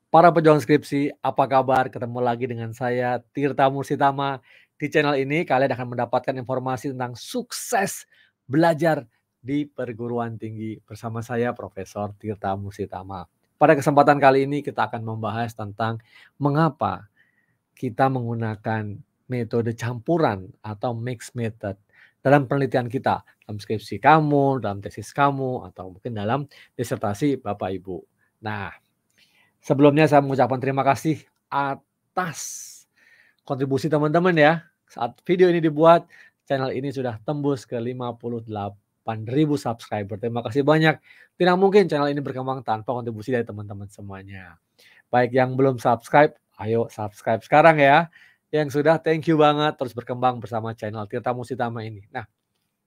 Para pejuang skripsi, apa kabar? Ketemu lagi dengan saya, Tirta Mursitama. Di channel ini kalian akan mendapatkan informasi tentang sukses belajar di perguruan tinggi bersama saya, Profesor Tirta Mursitama. Pada kesempatan kali ini kita akan membahas tentang mengapa kita menggunakan metode campuran atau mixed method dalam penelitian kita, dalam skripsi kamu, dalam tesis kamu, atau mungkin dalam disertasi Bapak Ibu. Nah, sebelumnya saya mengucapkan terima kasih atas kontribusi teman-teman ya. Saat video ini dibuat, channel ini sudah tembus ke 58.000 subscriber. Terima kasih banyak. Tidak mungkin channel ini berkembang tanpa kontribusi dari teman-teman semuanya. Baik yang belum subscribe, ayo subscribe sekarang ya. Yang sudah, thank you banget terus berkembang bersama channel Tirta Mursitama ini. Nah,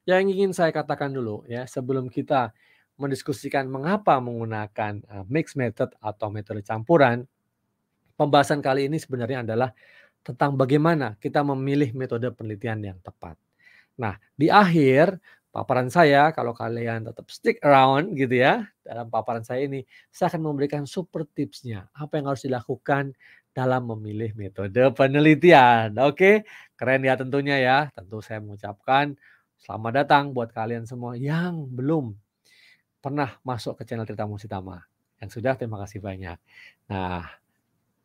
yang ingin saya katakan dulu ya, sebelum kita mendiskusikan mengapa menggunakan mixed method atau metode campuran, pembahasan kali ini sebenarnya adalah tentang bagaimana kita memilih metode penelitian yang tepat. Nah, di akhir paparan saya, kalau kalian tetap stick around gitu ya, dalam paparan saya ini, saya akan memberikan super tipsnya, apa yang harus dilakukan dalam memilih metode penelitian. Oke, keren ya tentunya ya. Tentu saya mengucapkan selamat datang buat kalian semua yang belum pernah masuk ke channel Tirta Mursitama. Yang sudah, terima kasih banyak. Nah,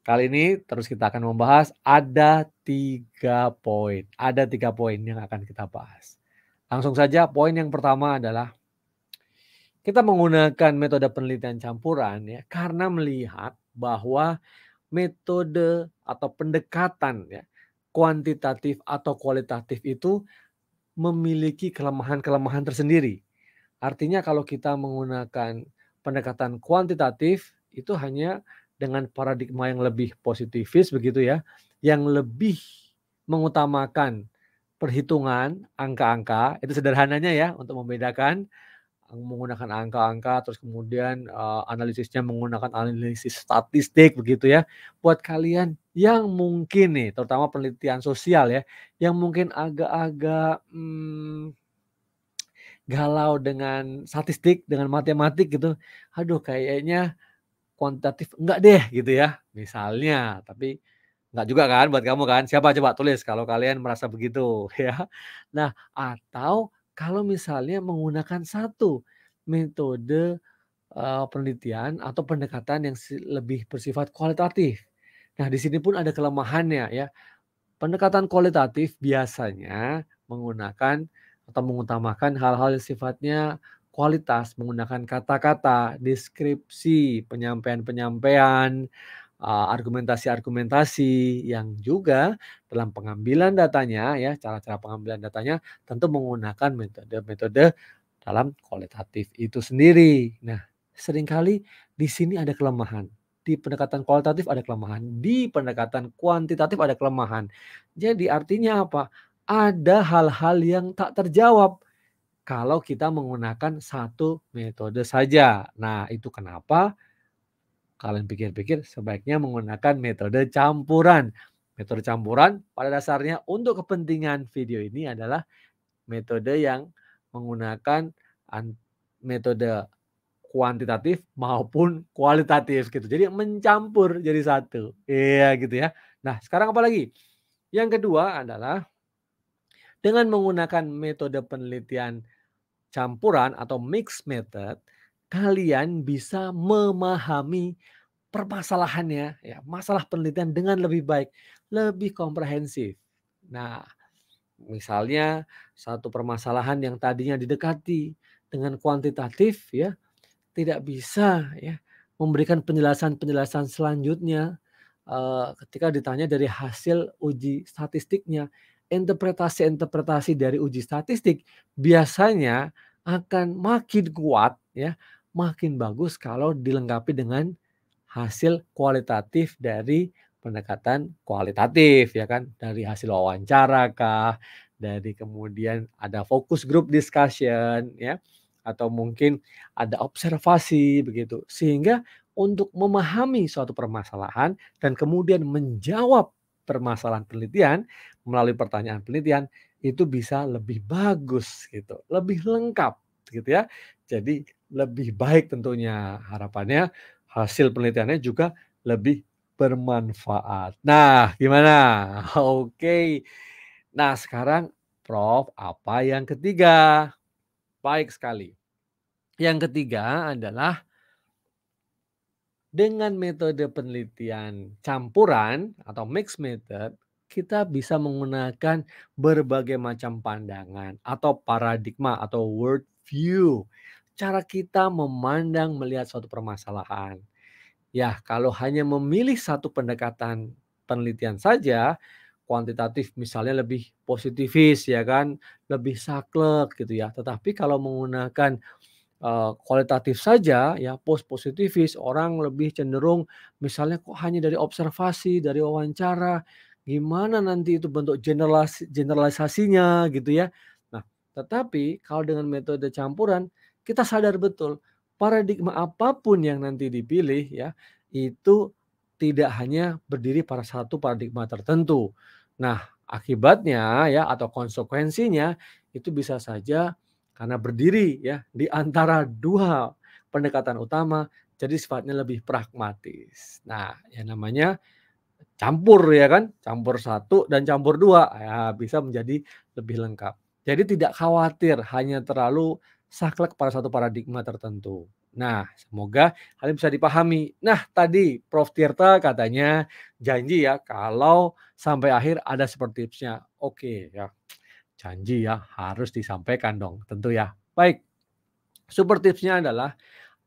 kali ini terus kita akan membahas ada 3 poin. Ada 3 poin yang akan kita bahas. Langsung saja, poin yang pertama adalah kita menggunakan metode penelitian campuran ya karena melihat bahwa metode atau pendekatan ya kuantitatif atau kualitatif itu memiliki kelemahan-kelemahan tersendiri. Artinya kalau kita menggunakan pendekatan kuantitatif itu hanya dengan paradigma yang lebih positifis begitu ya, yang lebih mengutamakan perhitungan angka-angka, itu sederhananya ya untuk membedakan menggunakan angka-angka terus kemudian analisisnya menggunakan analisis statistik begitu ya. Buat kalian yang mungkin nih terutama penelitian sosial ya, yang mungkin agak-agak galau dengan statistik, dengan matematik gitu. Aduh kayaknya kuantitatif enggak deh gitu ya, misalnya. Tapi enggak juga kan buat kamu kan? Siapa coba tulis kalau kalian merasa begitu ya. Nah, atau kalau misalnya menggunakan satu metode, penelitian atau pendekatan yang lebih bersifat kualitatif. Nah, di sini pun ada kelemahannya ya. Pendekatan kualitatif biasanya menggunakan atau mengutamakan hal-hal yang sifatnya kualitas, menggunakan kata-kata, deskripsi, penyampaian-penyampaian, argumentasi-argumentasi yang juga dalam pengambilan datanya ya, cara-cara pengambilan datanya tentu menggunakan metode-metode dalam kualitatif itu sendiri. Nah, seringkali di sini ada kelemahan. Di pendekatan kualitatif ada kelemahan, di pendekatan kuantitatif ada kelemahan. Jadi artinya apa? Ada hal-hal yang tak terjawab kalau kita menggunakan satu metode saja. Nah, itu kenapa kalian pikir-pikir sebaiknya menggunakan metode campuran. Metode campuran pada dasarnya untuk kepentingan video ini adalah metode yang menggunakan metode kuantitatif maupun kualitatif gitu. Jadi mencampur jadi satu. Iya gitu ya. Nah, sekarang apa lagi? Yang kedua adalah dengan menggunakan metode penelitian campuran atau mixed method, kalian bisa memahami permasalahannya ya, masalah penelitian dengan lebih baik, lebih komprehensif. Nah, misalnya satu permasalahan yang tadinya didekati dengan kuantitatif ya, tidak bisa ya memberikan penjelasan-penjelasan selanjutnya ketika ditanya dari hasil uji statistiknya. Interpretasi-interpretasi dari uji statistik biasanya akan makin kuat ya, makin bagus kalau dilengkapi dengan hasil kualitatif dari pendekatan kualitatif ya kan, dari hasil wawancara kah, dari kemudian ada focus group discussion ya, atau mungkin ada observasi begitu. Sehingga untuk memahami suatu permasalahan dan kemudian menjawab permasalahan penelitian melalui pertanyaan penelitian itu bisa lebih bagus gitu, lebih lengkap gitu ya. Jadi lebih baik tentunya harapannya hasil penelitiannya juga lebih bermanfaat. Nah, gimana? Oke. Nah, sekarang Prof, apa yang ketiga? Baik sekali. Yang ketiga adalah dengan metode penelitian campuran atau mixed method, kita bisa menggunakan berbagai macam pandangan atau paradigma atau world view. Cara kita memandang melihat suatu permasalahan. Ya, kalau hanya memilih satu pendekatan penelitian saja, kuantitatif misalnya lebih positivis ya kan, lebih saklek gitu ya. Tetapi kalau menggunakan kualitatif saja ya, positivis, orang lebih cenderung misalnya kok hanya dari observasi, dari wawancara, gimana nanti itu bentuk generalisasinya gitu ya. Nah, tetapi kalau dengan metode campuran, kita sadar betul paradigma apapun yang nanti dipilih ya, itu tidak hanya berdiri pada satu paradigma tertentu. Nah, akibatnya ya atau konsekuensinya itu bisa saja karena berdiri ya di antara 2 pendekatan utama, jadi sifatnya lebih pragmatis. Nah, yang namanya campur ya kan, campur satu dan campur 2 ya bisa menjadi lebih lengkap. Jadi tidak khawatir hanya terlalu saklek pada satu paradigma tertentu. Nah, semoga hal ini bisa dipahami. Nah, tadi Prof. Tirta katanya janji ya kalau sampai akhir ada seperti tipsnya. Oke ya, janji ya harus disampaikan dong tentu ya. Baik, super tipsnya adalah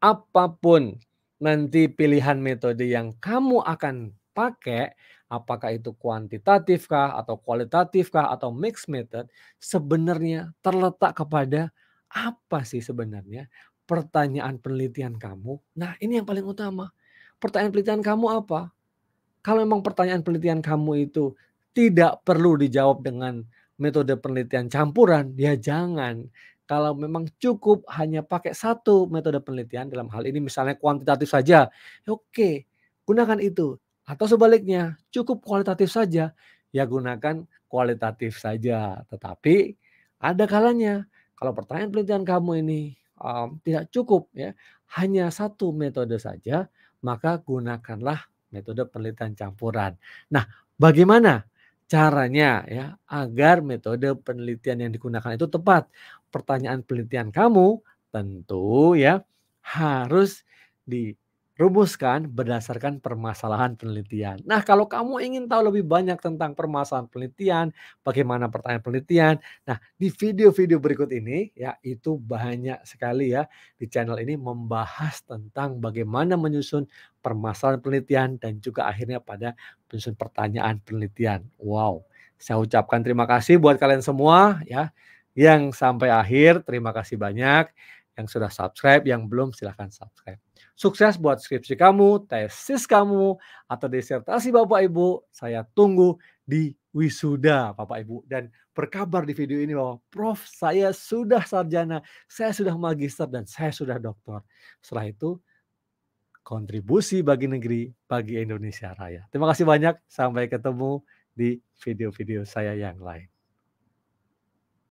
apapun nanti pilihan metode yang kamu akan pakai, apakah itu kuantitatif kah, atau kualitatif kah, atau mixed method, sebenarnya terletak kepada apa sih sebenarnya pertanyaan penelitian kamu. Nah, ini yang paling utama. Pertanyaan penelitian kamu apa? Kalau memang pertanyaan penelitian kamu itu tidak perlu dijawab dengan metode penelitian campuran, ya jangan. Kalau memang cukup hanya pakai satu metode penelitian, dalam hal ini misalnya kuantitatif saja, ya oke, gunakan itu. Atau sebaliknya, cukup kualitatif saja, ya gunakan kualitatif saja. Tetapi ada kalanya kalau pertanyaan penelitian kamu ini tidak cukup ya, hanya satu metode saja, maka gunakanlah metode penelitian campuran. Nah, bagaimana caranya ya agar metode penelitian yang digunakan itu tepat? Pertanyaan penelitian kamu tentu ya harus dirumuskan berdasarkan permasalahan penelitian. Nah, kalau kamu ingin tahu lebih banyak tentang permasalahan penelitian, bagaimana pertanyaan penelitian, nah di video-video berikut ini ya itu banyak sekali ya di channel ini membahas tentang bagaimana menyusun permasalahan penelitian dan juga akhirnya pada penyusun pertanyaan penelitian. Wow, saya ucapkan terima kasih buat kalian semua ya yang sampai akhir. Terima kasih banyak yang sudah subscribe, yang belum silahkan subscribe. Sukses buat skripsi kamu, tesis kamu, atau disertasi Bapak Ibu. Saya tunggu di wisuda Bapak Ibu dan berkabar di video ini bahwa Prof saya sudah sarjana, saya sudah magister dan saya sudah doktor. Setelah itu kontribusi bagi negeri, bagi Indonesia Raya. Terima kasih banyak, sampai ketemu di video-video saya yang lain.